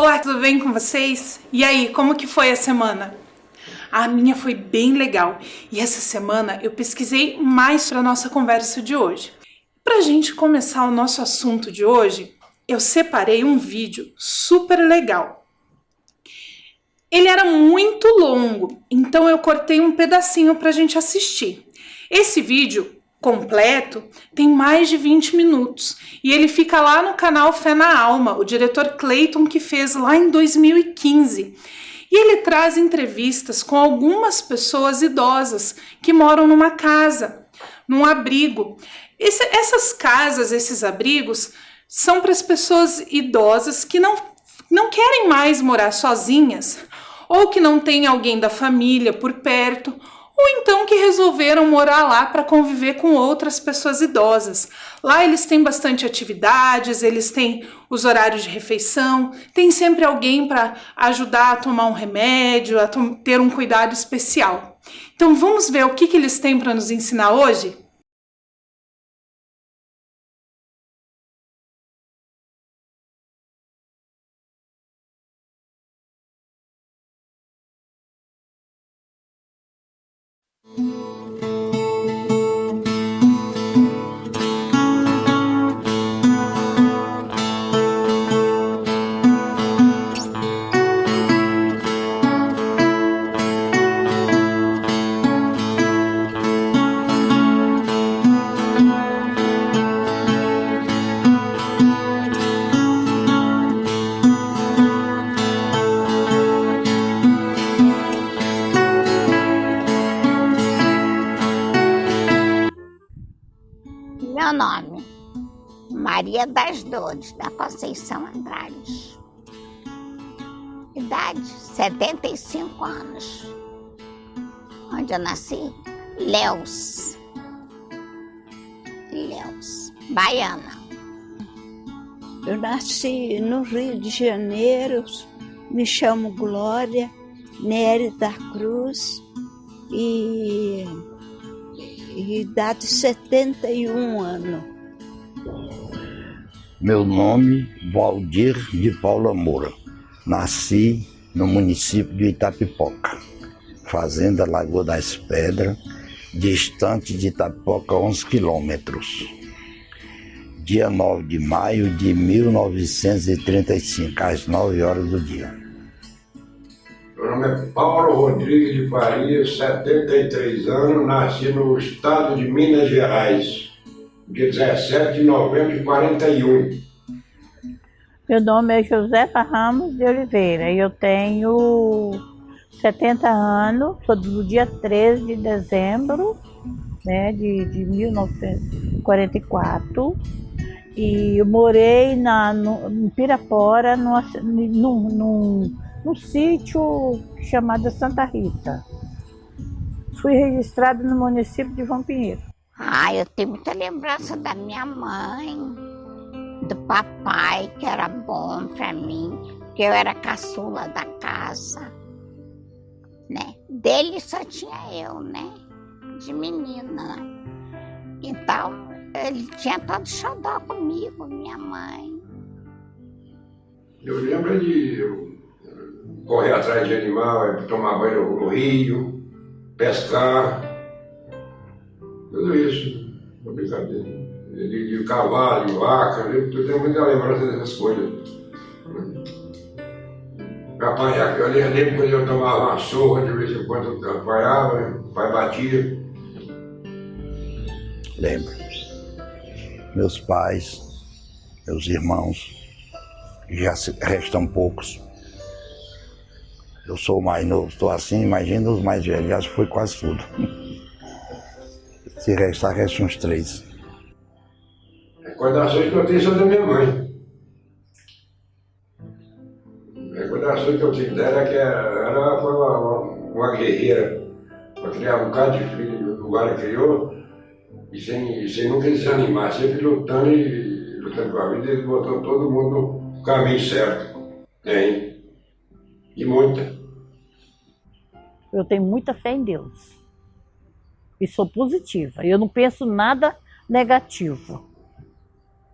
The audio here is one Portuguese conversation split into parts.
Olá, tudo bem com vocês? E aí, como que foi a semana? A minha foi bem legal e essa semana eu pesquisei mais para a nossa conversa de hoje. Para a gente começar o nosso assunto de hoje, eu separei um vídeo super legal. Ele era muito longo, então eu cortei um pedacinho para a gente assistir. Esse vídeo completo tem mais de 20 minutos e ele fica lá no canal Fé na Alma, o diretor Clayton que fez lá em 2015. E ele traz entrevistas com algumas pessoas idosas que moram numa casa, num abrigo. Essas casas, esses abrigos, são para as pessoas idosas que não querem mais morar sozinhas, ou que não tem alguém da família por perto, ou então que resolveram morar lá para conviver com outras pessoas idosas. Lá eles têm bastante atividades, eles têm os horários de refeição, tem sempre alguém para ajudar a tomar um remédio, a ter um cuidado especial. Então vamos ver o que eles têm para nos ensinar hoje? Meu nome, Maria das Dores, da Conceição Andrade. Idade, 75 anos. Onde eu nasci? Léus, baiana. Eu nasci no Rio de Janeiro, me chamo Glória Nery da Cruz e idade 71 anos. Meu nome, Valdir de Paula Moura. Nasci no município de Itapipoca, fazenda Lagoa das Pedras, distante de Itapipoca 11 quilômetros. Dia 9 de maio de 1935, às 9 horas do dia. Meu nome é Paulo Rodrigues de Faria, 73 anos, nasci no estado de Minas Gerais, dia 17 de novembro de 41. Meu nome é Josefa Ramos de Oliveira e eu tenho 70 anos, sou do dia 13 de dezembro, né, de 1944, e eu morei em Pirapora, num sítio chamado Santa Rita. Fui registrado no município de João Pinheiro. Eu tenho muita lembrança da minha mãe, do papai, que era bom para mim, que eu era caçula da casa, né? Dele só tinha eu, né? De menina. Então, ele tinha todo xodó comigo, minha mãe. Eu lembro de correr atrás de animal, tomar banho no rio, pescar, tudo isso, uma brincadeira. De cavalo, de vaca, eu tenho muita lembrança dessas coisas. Apanhar, eu lembro quando eu tomava uma surra, de vez em quando eu apanhava, né? O pai batia. Lembro. Meus pais, meus irmãos, já restam poucos. Eu sou o mais novo, estou assim, imagina os mais velhos, já foi quase tudo. Se restar, restam uns 3. Recordações que eu tenho são da minha mãe. Recordações que eu tenho dela é que ela foi uma guerreira, para criar um bocado de filho, o lugar que criou, e sem nunca desanimar, sempre lutando com a vida e botando todo mundo no caminho certo. Tem. E muita. Eu tenho muita fé em Deus e sou positiva. Eu não penso nada negativo.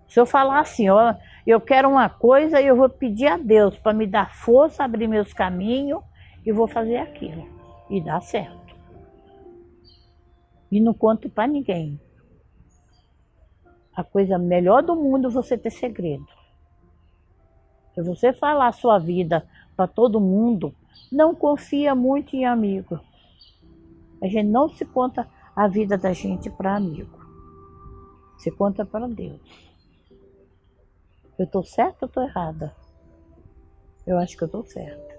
Se eu falar assim, ó, eu quero uma coisa, eu vou pedir a Deus para me dar força, abrir meus caminhos e vou fazer aquilo. E dá certo. E não conto para ninguém. A coisa melhor do mundo é você ter segredo. Se você falar a sua vida para todo mundo, não confia muito em amigo. A gente não se conta a vida da gente para amigo. Se conta para Deus. Eu estou certa ou estou errada? Eu acho que eu estou certa.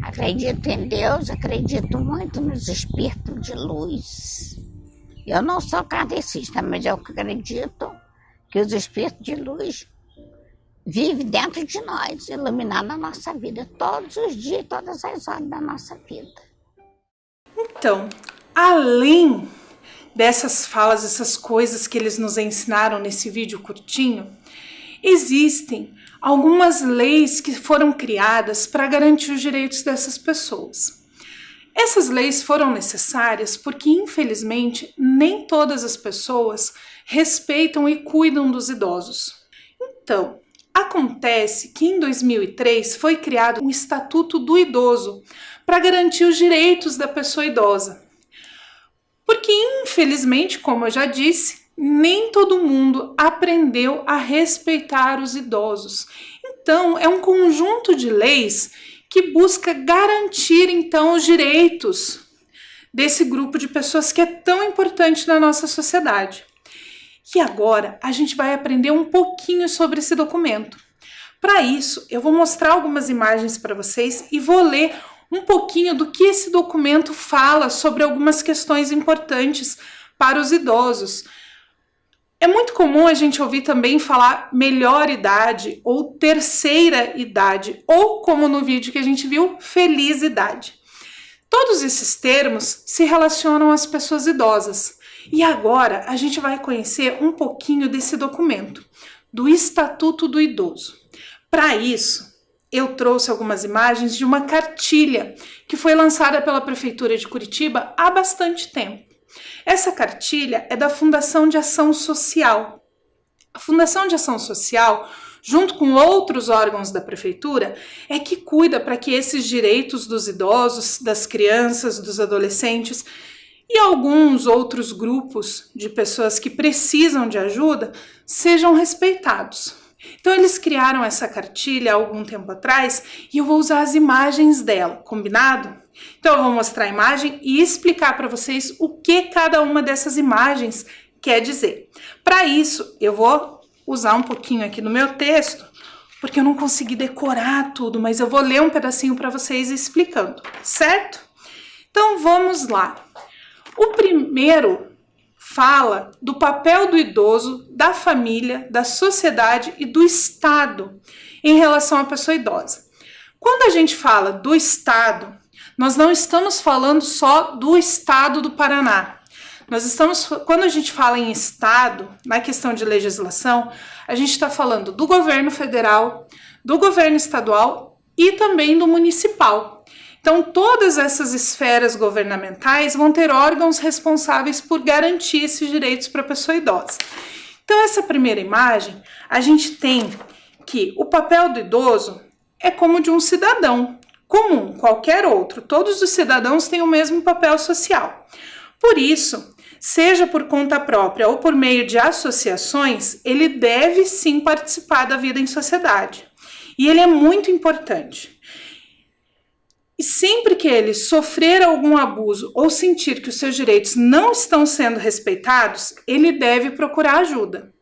Acredito em Deus, acredito muito nos espíritos de luz. Eu não sou kardecista, mas eu acredito que os espíritos de luz vivem dentro de nós, iluminando a nossa vida todos os dias, todas as horas da nossa vida. Então, além dessas falas, essas coisas que eles nos ensinaram nesse vídeo curtinho, existem algumas leis que foram criadas para garantir os direitos dessas pessoas. Essas leis foram necessárias porque, infelizmente, nem todas as pessoas respeitam e cuidam dos idosos. Então, acontece que em 2003 foi criado um Estatuto do Idoso para garantir os direitos da pessoa idosa. Porque, infelizmente, como eu já disse, nem todo mundo aprendeu a respeitar os idosos. Então, é um conjunto de leis que busca garantir, então, os direitos desse grupo de pessoas que é tão importante na nossa sociedade. E agora, a gente vai aprender um pouquinho sobre esse documento. Para isso, eu vou mostrar algumas imagens para vocês e vou ler um pouquinho do que esse documento fala sobre algumas questões importantes para os idosos. É muito comum a gente ouvir também falar melhor idade ou terceira idade, ou como no vídeo que a gente viu, feliz idade. Todos esses termos se relacionam às pessoas idosas. E agora a gente vai conhecer um pouquinho desse documento, do Estatuto do Idoso. Para isso, eu trouxe algumas imagens de uma cartilha que foi lançada pela Prefeitura de Curitiba há bastante tempo. Essa cartilha é da Fundação de Ação Social. A Fundação de Ação Social, junto com outros órgãos da Prefeitura, é que cuida para que esses direitos dos idosos, das crianças, dos adolescentes e alguns outros grupos de pessoas que precisam de ajuda sejam respeitados. Então eles criaram essa cartilha há algum tempo atrás e eu vou usar as imagens dela, combinado? Então eu vou mostrar a imagem e explicar para vocês o que cada uma dessas imagens quer dizer. Para isso, eu vou usar um pouquinho aqui no meu texto, porque eu não consegui decorar tudo, mas eu vou ler um pedacinho para vocês explicando, certo? Então vamos lá. O primeiro fala do papel do idoso, da família, da sociedade e do Estado em relação à pessoa idosa. Quando a gente fala do Estado, nós não estamos falando só do Estado do Paraná. Quando a gente fala em Estado, na questão de legislação, a gente está falando do governo federal, do governo estadual e também do municipal. Então, todas essas esferas governamentais vão ter órgãos responsáveis por garantir esses direitos para a pessoa idosa. Então, essa primeira imagem, a gente tem que o papel do idoso é como de um cidadão comum, qualquer outro. Todos os cidadãos têm o mesmo papel social. Por isso, seja por conta própria ou por meio de associações, ele deve sim participar da vida em sociedade. E ele é muito importante. E sempre que ele sofrer algum abuso ou sentir que os seus direitos não estão sendo respeitados, ele deve procurar ajuda.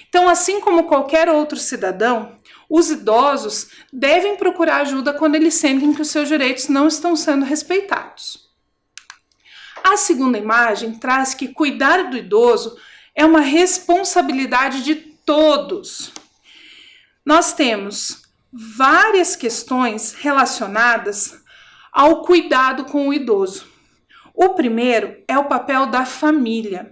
Então, assim como qualquer outro cidadão, os idosos devem procurar ajuda quando eles sentem que os seus direitos não estão sendo respeitados. A segunda imagem traz que cuidar do idoso é uma responsabilidade de todos. Nós temos várias questões relacionadas ao cuidado com o idoso. O primeiro é o papel da família.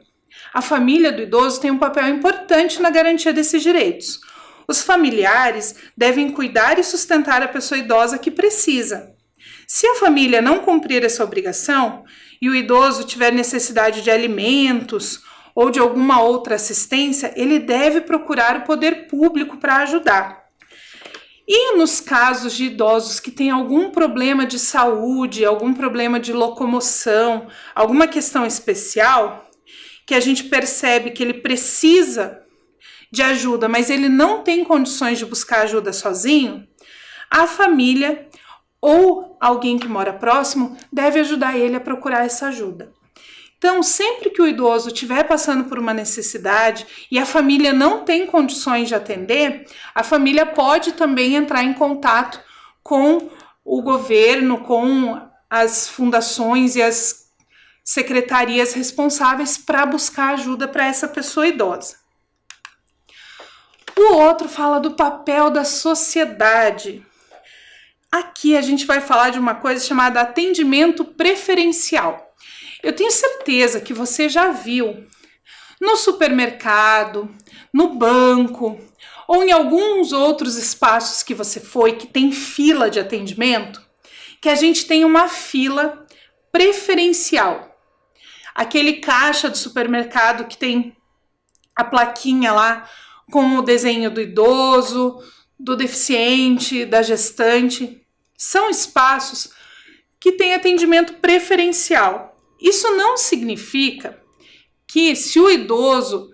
A família do idoso tem um papel importante na garantia desses direitos. Os familiares devem cuidar e sustentar a pessoa idosa que precisa. Se a família não cumprir essa obrigação e o idoso tiver necessidade de alimentos ou de alguma outra assistência, ele deve procurar o poder público para ajudar. E nos casos de idosos que têm algum problema de saúde, algum problema de locomoção, alguma questão especial, que a gente percebe que ele precisa de ajuda, mas ele não tem condições de buscar ajuda sozinho, a família ou alguém que mora próximo deve ajudar ele a procurar essa ajuda. Então, sempre que o idoso estiver passando por uma necessidade e a família não tem condições de atender, a família pode também entrar em contato com o governo, com as fundações e as secretarias responsáveis para buscar ajuda para essa pessoa idosa. O outro fala do papel da sociedade. Aqui a gente vai falar de uma coisa chamada atendimento preferencial. Eu tenho certeza que você já viu no supermercado, no banco ou em alguns outros espaços que você foi que tem fila de atendimento, que a gente tem uma fila preferencial. Aquele caixa do supermercado que tem a plaquinha lá com o desenho do idoso, do deficiente, da gestante. São espaços que têm atendimento preferencial. Isso não significa que se o idoso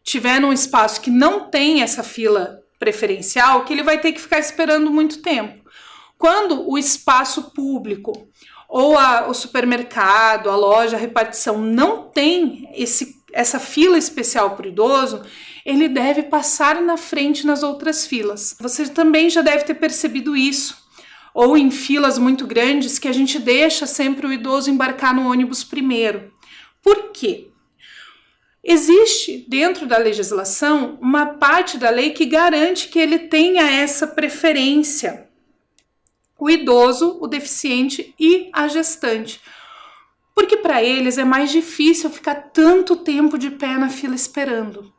tiver num espaço que não tem essa fila preferencial, que ele vai ter que ficar esperando muito tempo. Quando o espaço público ou o supermercado, a loja, a repartição não tem essa fila especial para o idoso, ele deve passar na frente nas outras filas. Você também já deve ter percebido isso. Ou em filas muito grandes, que a gente deixa sempre o idoso embarcar no ônibus primeiro. Por quê? Existe dentro da legislação uma parte da lei que garante que ele tenha essa preferência. O idoso, o deficiente e a gestante. Porque para eles é mais difícil ficar tanto tempo de pé na fila esperando.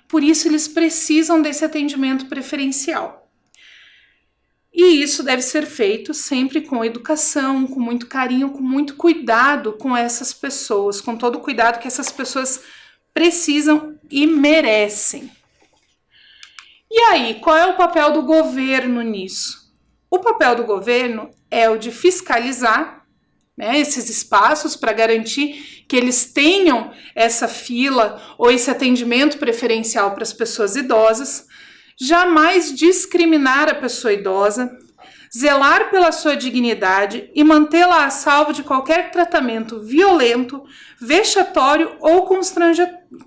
Por isso eles precisam desse atendimento preferencial. E isso deve ser feito sempre com educação, com muito carinho, com muito cuidado com essas pessoas, com todo o cuidado que essas pessoas precisam e merecem. E aí, qual é o papel do governo nisso? O papel do governo é o de fiscalizar, né, esses espaços para garantir que eles tenham essa fila ou esse atendimento preferencial para as pessoas idosas, jamais discriminar a pessoa idosa, zelar pela sua dignidade e mantê-la a salvo de qualquer tratamento violento, vexatório ou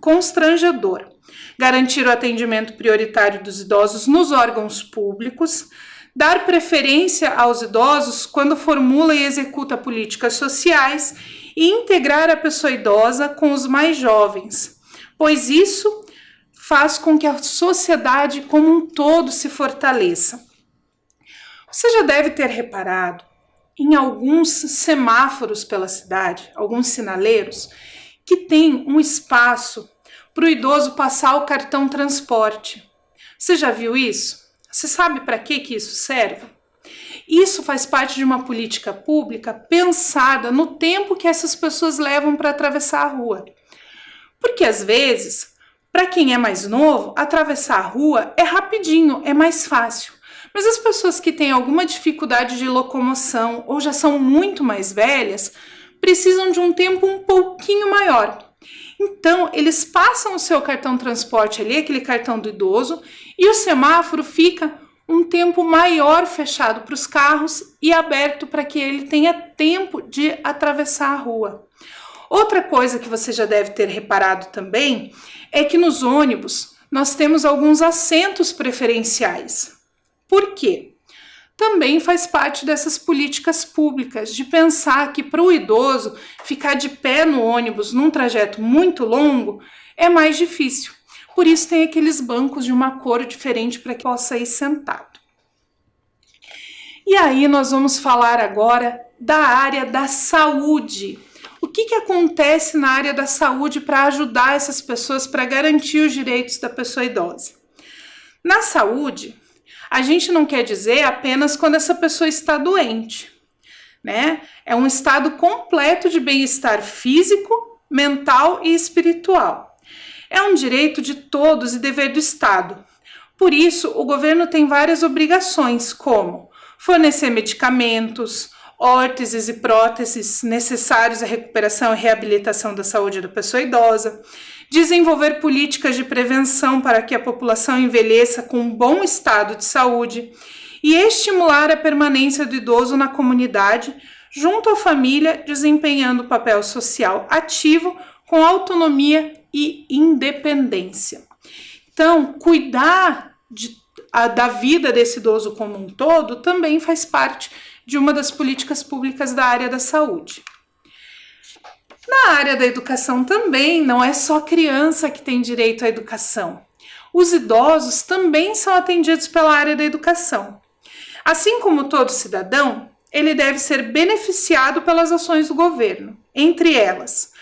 constrangedor. Garantir o atendimento prioritário dos idosos nos órgãos públicos, dar preferência aos idosos quando formula e executa políticas sociais e integrar a pessoa idosa com os mais jovens, pois isso faz com que a sociedade como um todo se fortaleça. Você já deve ter reparado em alguns semáforos pela cidade, alguns sinaleiros, que tem um espaço para o idoso passar o cartão transporte. Você já viu isso? Você sabe para que isso serve? Isso faz parte de uma política pública pensada no tempo que essas pessoas levam para atravessar a rua. Porque às vezes, para quem é mais novo, atravessar a rua é rapidinho, é mais fácil. Mas as pessoas que têm alguma dificuldade de locomoção ou já são muito mais velhas, precisam de um tempo um pouquinho maior. Então, eles passam o seu cartão transporte ali, aquele cartão do idoso, e o semáforo fica um tempo maior fechado para os carros e aberto para que ele tenha tempo de atravessar a rua. Outra coisa que você já deve ter reparado também é que nos ônibus nós temos alguns assentos preferenciais. Por quê? Também faz parte dessas políticas públicas de pensar que para o idoso ficar de pé no ônibus num trajeto muito longo é mais difícil. Por isso tem aqueles bancos de uma cor diferente para que possa ir sentado. E aí nós vamos falar agora da área da saúde. O que acontece na área da saúde para ajudar essas pessoas, para garantir os direitos da pessoa idosa? Na saúde, a gente não quer dizer apenas quando essa pessoa está doente, né? É um estado completo de bem-estar físico, mental e espiritual. é um direito de todos e dever do Estado. Por isso, o governo tem várias obrigações, como fornecer medicamentos, órteses e próteses necessários à recuperação e reabilitação da saúde da pessoa idosa, desenvolver políticas de prevenção para que a população envelheça com um bom estado de saúde e estimular a permanência do idoso na comunidade, junto à família, desempenhando papel social ativo com autonomia e independência. Então, cuidar da vida desse idoso como um todo também faz parte de uma das políticas públicas da área da saúde. Na área da educação também, não é só criança que tem direito à educação. Os idosos também são atendidos pela área da educação. Assim como todo cidadão, ele deve ser beneficiado pelas ações do governo, entre elas,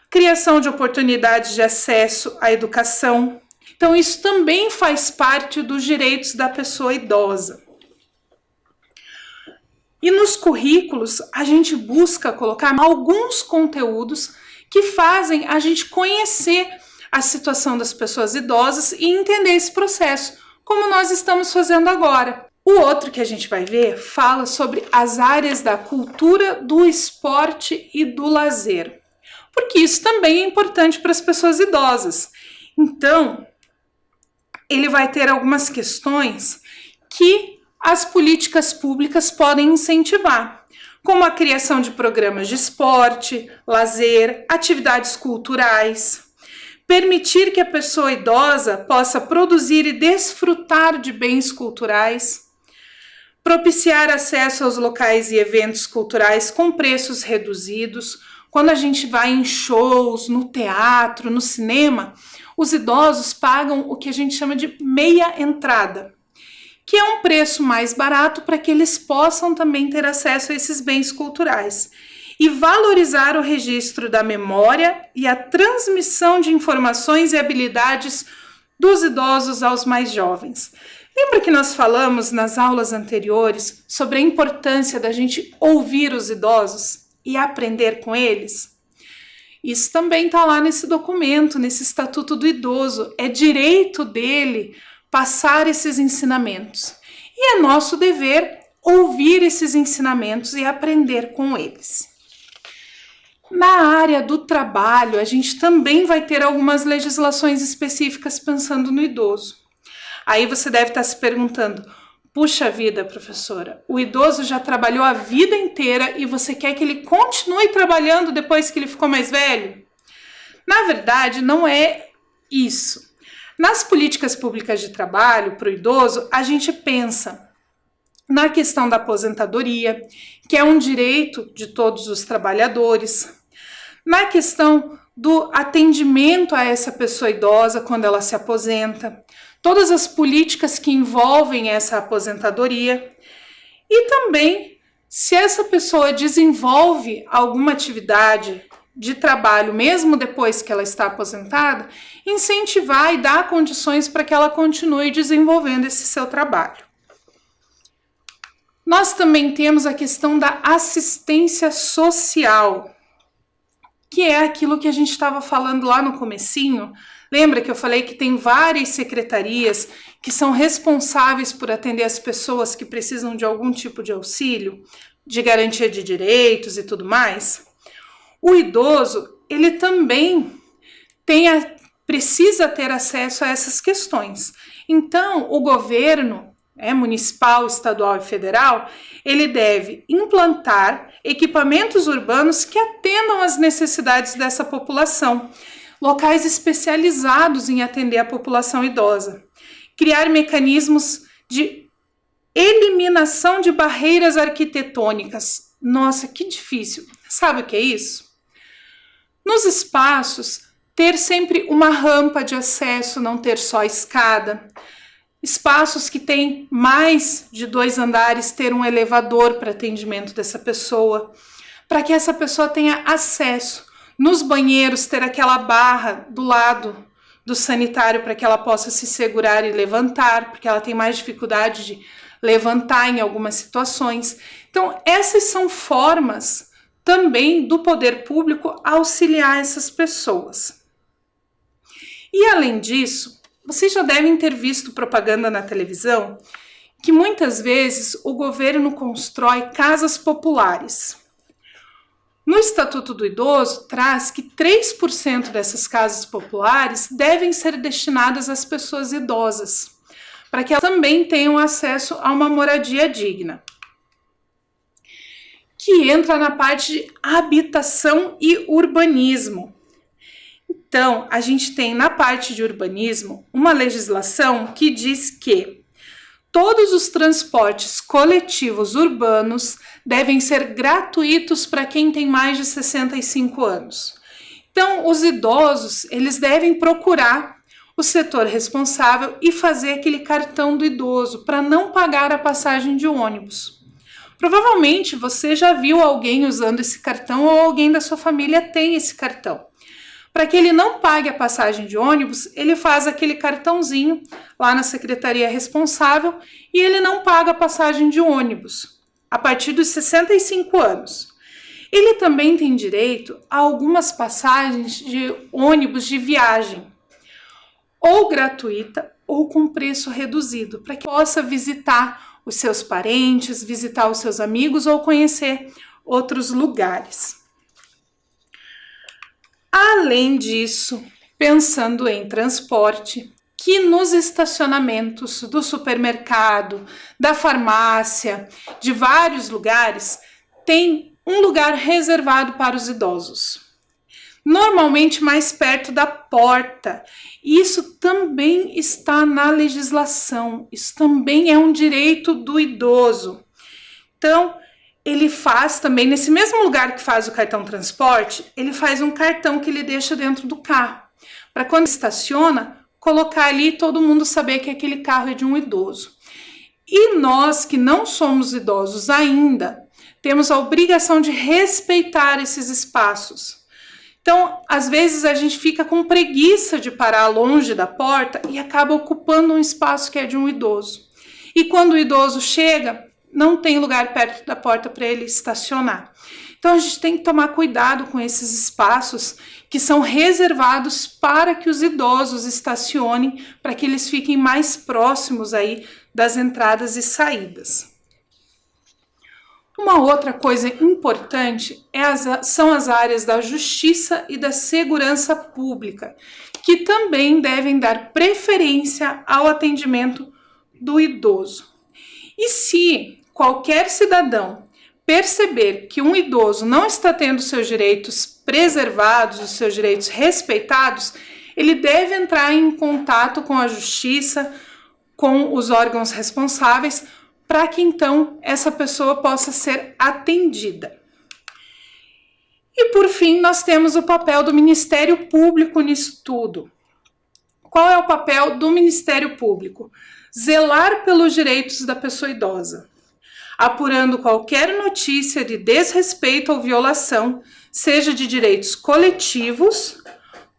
criação de oportunidades de acesso à educação. Então, isso também faz parte dos direitos da pessoa idosa. E nos currículos, a gente busca colocar alguns conteúdos que fazem a gente conhecer a situação das pessoas idosas e entender esse processo, como nós estamos fazendo agora. O outro que a gente vai ver fala sobre as áreas da cultura, do esporte e do lazer, porque isso também é importante para as pessoas idosas. Então, ele vai ter algumas questões que as políticas públicas podem incentivar, como a criação de programas de esporte, lazer, atividades culturais, permitir que a pessoa idosa possa produzir e desfrutar de bens culturais, propiciar acesso aos locais e eventos culturais com preços reduzidos. Quando a gente vai em shows, no teatro, no cinema, os idosos pagam o que a gente chama de meia entrada, que é um preço mais barato para que eles possam também ter acesso a esses bens culturais. E valorizar o registro da memória e a transmissão de informações e habilidades dos idosos aos mais jovens. Lembra que nós falamos nas aulas anteriores sobre a importância da gente ouvir os idosos e aprender com eles? Isso também está lá nesse documento, nesse Estatuto do Idoso. É direito dele passar esses ensinamentos. E é nosso dever ouvir esses ensinamentos e aprender com eles. Na área do trabalho, a gente também vai ter algumas legislações específicas pensando no idoso. Aí você deve estar se perguntando, puxa vida, professora, o idoso já trabalhou a vida inteira e você quer que ele continue trabalhando depois que ele ficou mais velho? Na verdade, não é isso. Nas políticas públicas de trabalho para o idoso, a gente pensa na questão da aposentadoria, que é um direito de todos os trabalhadores, na questão do atendimento a essa pessoa idosa quando ela se aposenta, todas as políticas que envolvem essa aposentadoria e também se essa pessoa desenvolve alguma atividade de trabalho, mesmo depois que ela está aposentada, incentivar e dar condições para que ela continue desenvolvendo esse seu trabalho. Nós também temos a questão da assistência social, que é aquilo que a gente estava falando lá no comecinho. Lembra que eu falei que tem várias secretarias que são responsáveis por atender as pessoas que precisam de algum tipo de auxílio, de garantia de direitos e tudo mais? O idoso, ele também precisa ter acesso a essas questões. Então, o governo municipal, estadual e federal, ele deve implantar equipamentos urbanos que atendam às necessidades dessa população, locais especializados em atender a população idosa, criar mecanismos de eliminação de barreiras arquitetônicas. Nossa, que difícil! Sabe o que é isso? Nos espaços, ter sempre uma rampa de acesso, não ter só escada. Espaços que têm mais de 2 andares, ter um elevador para atendimento dessa pessoa, para que essa pessoa tenha acesso. Nos banheiros, ter aquela barra do lado do sanitário para que ela possa se segurar e levantar, porque ela tem mais dificuldade de levantar em algumas situações. Então, essas são formas também do poder público auxiliar essas pessoas. E além disso, vocês já devem ter visto propaganda na televisão que muitas vezes o governo constrói casas populares. No Estatuto do Idoso, traz que 3% dessas casas populares devem ser destinadas às pessoas idosas, para que elas também tenham acesso a uma moradia digna, que entra na parte de habitação e urbanismo. Então, a gente tem na parte de urbanismo uma legislação que diz que todos os transportes coletivos urbanos devem ser gratuitos para quem tem mais de 65 anos. Então, os idosos, eles devem procurar o setor responsável e fazer aquele cartão do idoso para não pagar a passagem de ônibus. Provavelmente você já viu alguém usando esse cartão ou alguém da sua família tem esse cartão. Para que ele não pague a passagem de ônibus, ele faz aquele cartãozinho lá na secretaria responsável e ele não paga a passagem de ônibus a partir dos 65 anos. Ele também tem direito a algumas passagens de ônibus de viagem, ou gratuita ou com preço reduzido, para que possa visitar os seus parentes, visitar os seus amigos ou conhecer outros lugares. Além disso, pensando em transporte, que nos estacionamentos do supermercado, da farmácia, de vários lugares, tem um lugar reservado para os idosos. Normalmente mais perto da porta. Isso também está na legislação, isso também é um direito do idoso. Então, ele faz também, nesse mesmo lugar que faz o cartão transporte, ele faz um cartão que ele deixa dentro do carro, para quando estaciona, colocar ali e todo mundo saber que aquele carro é de um idoso. E nós que não somos idosos ainda, temos a obrigação de respeitar esses espaços. Então, às vezes a gente fica com preguiça de parar longe da porta e acaba ocupando um espaço que é de um idoso. E quando o idoso chega, não tem lugar perto da porta para ele estacionar. Então, a gente tem que tomar cuidado com esses espaços que são reservados para que os idosos estacionem, para que eles fiquem mais próximos aí das entradas e saídas. Uma outra coisa importante são as áreas da justiça e da segurança pública, que também devem dar preferência ao atendimento do idoso. E se qualquer cidadão perceber que um idoso não está tendo seus direitos preservados, os seus direitos respeitados, ele deve entrar em contato com a justiça, com os órgãos responsáveis, para que então essa pessoa possa ser atendida. E por fim, nós temos o papel do Ministério Público nisso tudo. Qual é o papel do Ministério Público? Zelar pelos direitos da pessoa idosa, apurando qualquer notícia de desrespeito ou violação, seja de direitos coletivos,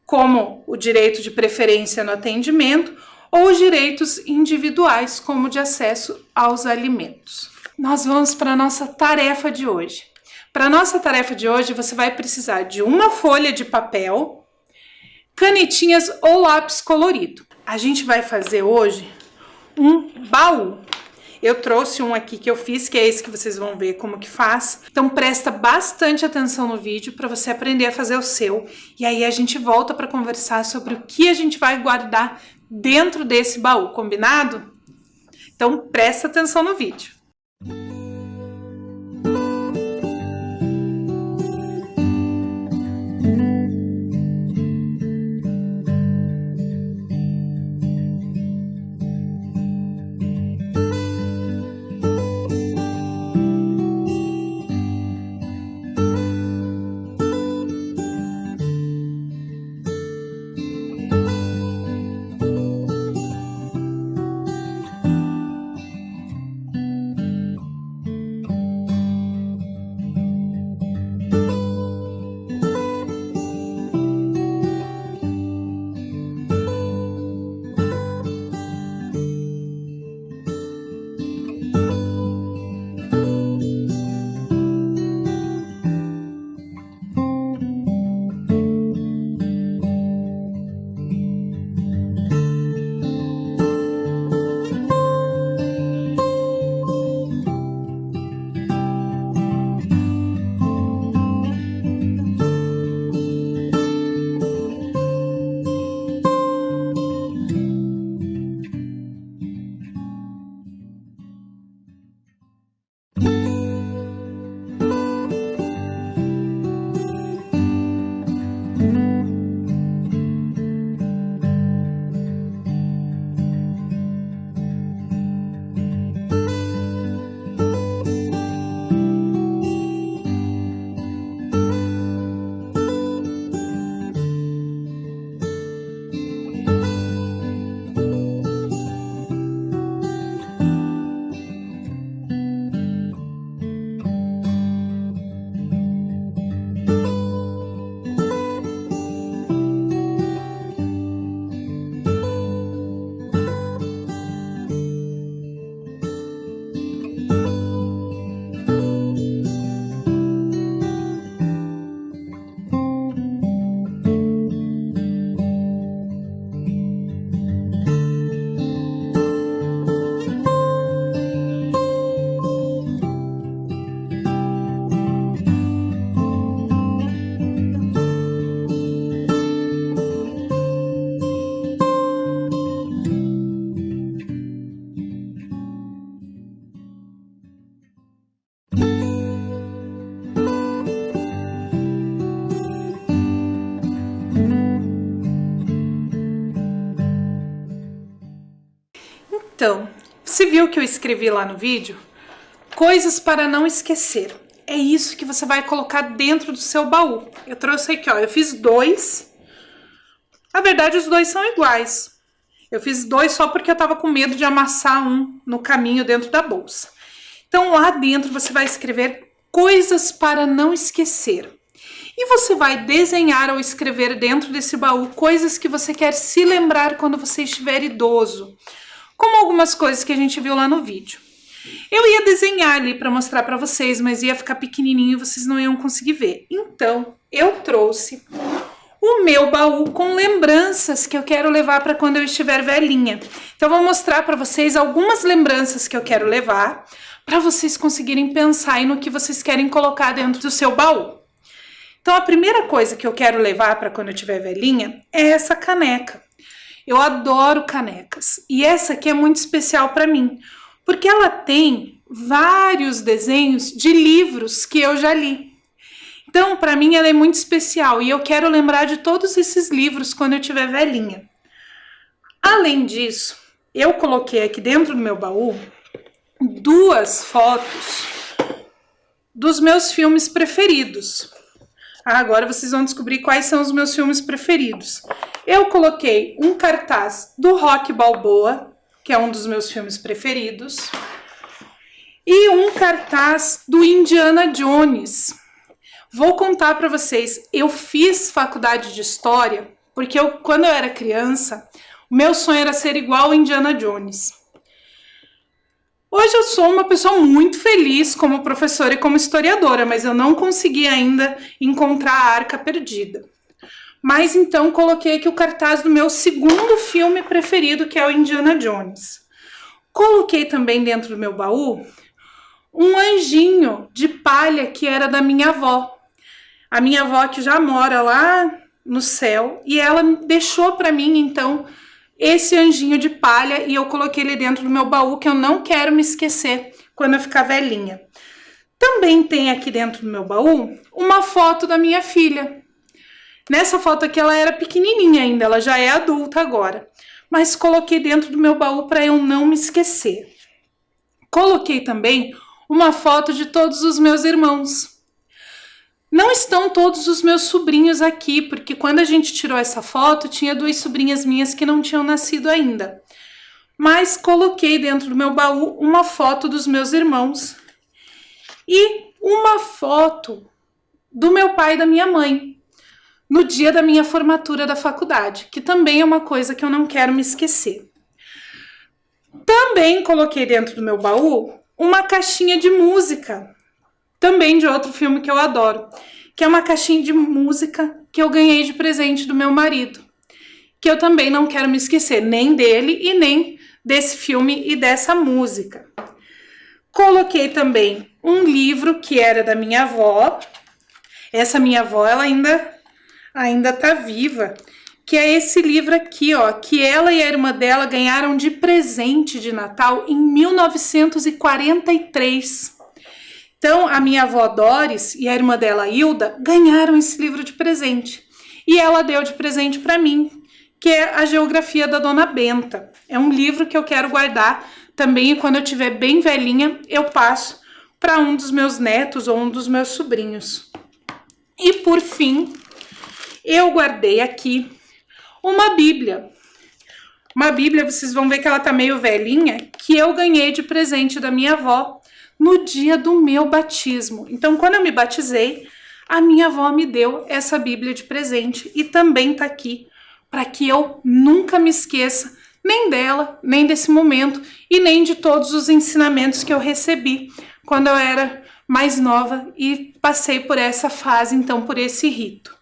como o direito de preferência no atendimento, ou os direitos individuais, como de acesso aos alimentos. Nós vamos para a nossa tarefa de hoje. Para a nossa tarefa de hoje, você vai precisar de uma folha de papel, canetinhas ou lápis colorido. A gente vai fazer hoje um baú. Eu trouxe um aqui que eu fiz, que é esse que vocês vão ver como que faz. Então presta bastante atenção no vídeo para você aprender a fazer o seu. E aí a gente volta para conversar sobre o que a gente vai guardar dentro desse baú, combinado? Então presta atenção no vídeo. Então, você viu que eu escrevi lá no vídeo? Coisas para não esquecer. É isso que você vai colocar dentro do seu baú. Eu trouxe aqui, ó, eu fiz 2. Na verdade, os 2 são iguais. Eu fiz 2 só porque eu tava com medo de amassar um no caminho dentro da bolsa. Então, lá dentro você vai escrever coisas para não esquecer. E você vai desenhar ou escrever dentro desse baú coisas que você quer se lembrar quando você estiver idoso. Como algumas coisas que a gente viu lá no vídeo. Eu ia desenhar ali para mostrar para vocês, mas ia ficar pequenininho e vocês não iam conseguir ver. Então, eu trouxe o meu baú com lembranças que eu quero levar para quando eu estiver velhinha. Então, eu vou mostrar para vocês algumas lembranças que eu quero levar para vocês conseguirem pensar aí no que vocês querem colocar dentro do seu baú. Então, a primeira coisa que eu quero levar para quando eu estiver velhinha é essa caneca. Eu adoro canecas e essa aqui é muito especial para mim, porque ela tem vários desenhos de livros que eu já li. Então, para mim, ela é muito especial e eu quero lembrar de todos esses livros quando eu estiver velhinha. Além disso, eu coloquei aqui dentro do meu baú 2 fotos dos meus filmes preferidos. Agora vocês vão descobrir quais são os meus filmes preferidos. Eu coloquei um cartaz do Rocky Balboa, que é um dos meus filmes preferidos, e um cartaz do Indiana Jones. Vou contar para vocês, eu fiz faculdade de História, porque quando eu era criança, o meu sonho era ser igual ao Indiana Jones. Hoje eu sou uma pessoa muito feliz como professora e como historiadora, mas eu não consegui ainda encontrar a Arca Perdida. Mas então coloquei aqui o cartaz do meu segundo filme preferido, que é o Indiana Jones. Coloquei também dentro do meu baú um anjinho de palha que era da minha avó. A minha avó que já mora lá no céu e ela deixou para mim então esse anjinho de palha e eu coloquei ele dentro do meu baú, que eu não quero me esquecer quando eu ficar velhinha. Também tem aqui dentro do meu baú uma foto da minha filha. Nessa foto aqui ela era pequenininha ainda, ela já é adulta agora. Mas coloquei dentro do meu baú para eu não me esquecer. Coloquei também uma foto de todos os meus irmãos. Não estão todos os meus sobrinhos aqui, porque quando a gente tirou essa foto, tinha 2 sobrinhas minhas que não tinham nascido ainda. Mas coloquei dentro do meu baú uma foto dos meus irmãos e uma foto do meu pai e da minha mãe, no dia da minha formatura da faculdade, que também é uma coisa que eu não quero me esquecer. Também coloquei dentro do meu baú uma caixinha de música, também de outro filme que eu adoro, que é uma caixinha de música que eu ganhei de presente do meu marido, que eu também não quero me esquecer, nem dele e nem desse filme e dessa música. Coloquei também um livro que era da minha avó. Essa minha avó, ela ainda tá viva, que é esse livro aqui, ó, que ela e a irmã dela ganharam de presente de Natal em 1943. Então, a minha avó Doris e a irmã dela, Hilda, ganharam esse livro de presente. E ela deu de presente para mim, que é a Geografia da Dona Benta. É um livro que eu quero guardar também e quando eu estiver bem velhinha, eu passo para um dos meus netos ou um dos meus sobrinhos. E por fim, eu guardei aqui uma Bíblia. Uma Bíblia, vocês vão ver que ela tá meio velhinha, que eu ganhei de presente da minha avó no dia do meu batismo. Então, quando eu me batizei, a minha avó me deu essa Bíblia de presente e também tá aqui para que eu nunca me esqueça nem dela, nem desse momento e nem de todos os ensinamentos que eu recebi quando eu era mais nova e passei por essa fase, então, por esse rito.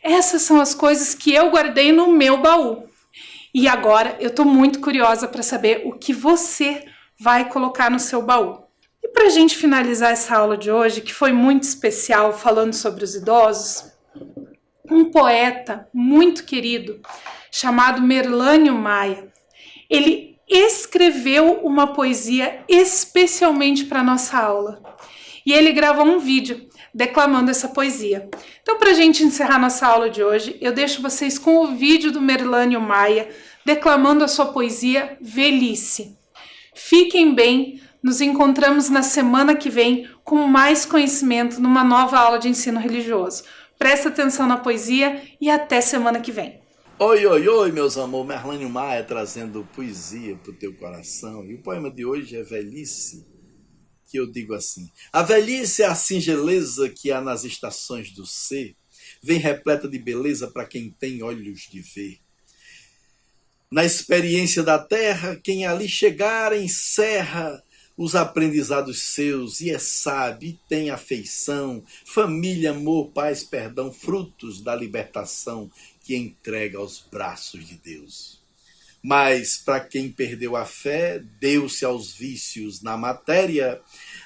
Essas são as coisas que eu guardei no meu baú. E agora eu tô muito curiosa para saber o que você vai colocar no seu baú. E para a gente finalizar essa aula de hoje, que foi muito especial, falando sobre os idosos, um poeta muito querido, chamado Merlânio Maia, ele escreveu uma poesia especialmente para nossa aula. E ele gravou um vídeo declamando essa poesia. Então, para a gente encerrar nossa aula de hoje, eu deixo vocês com o vídeo do Merlânio Maia declamando a sua poesia Velhice. Fiquem bem, nos encontramos na semana que vem com mais conhecimento numa nova aula de ensino religioso. Presta atenção na poesia e até semana que vem. Oi, oi, oi, meus amores. Merlânio Maia trazendo poesia pro teu coração. E o poema de hoje é Velhice, que eu digo assim. A velhice é a singeleza que há nas estações do ser, vem repleta de beleza para quem tem olhos de ver. Na experiência da terra, quem ali chegar encerra os aprendizados seus e é sábio e tem afeição, família, amor, paz, perdão, frutos da libertação que entrega aos braços de Deus. Mas para quem perdeu a fé, deu-se aos vícios na matéria,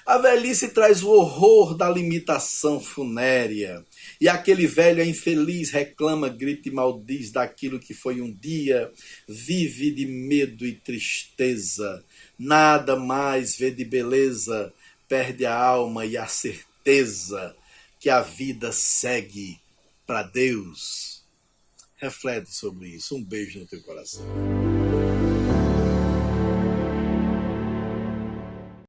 a velhice traz o horror da limitação funérea. E aquele velho é infeliz, reclama, grita e maldiz daquilo que foi um dia, vive de medo e tristeza, nada mais vê de beleza, perde a alma e a certeza que a vida segue para Deus. Reflete sobre isso. Um beijo no teu coração.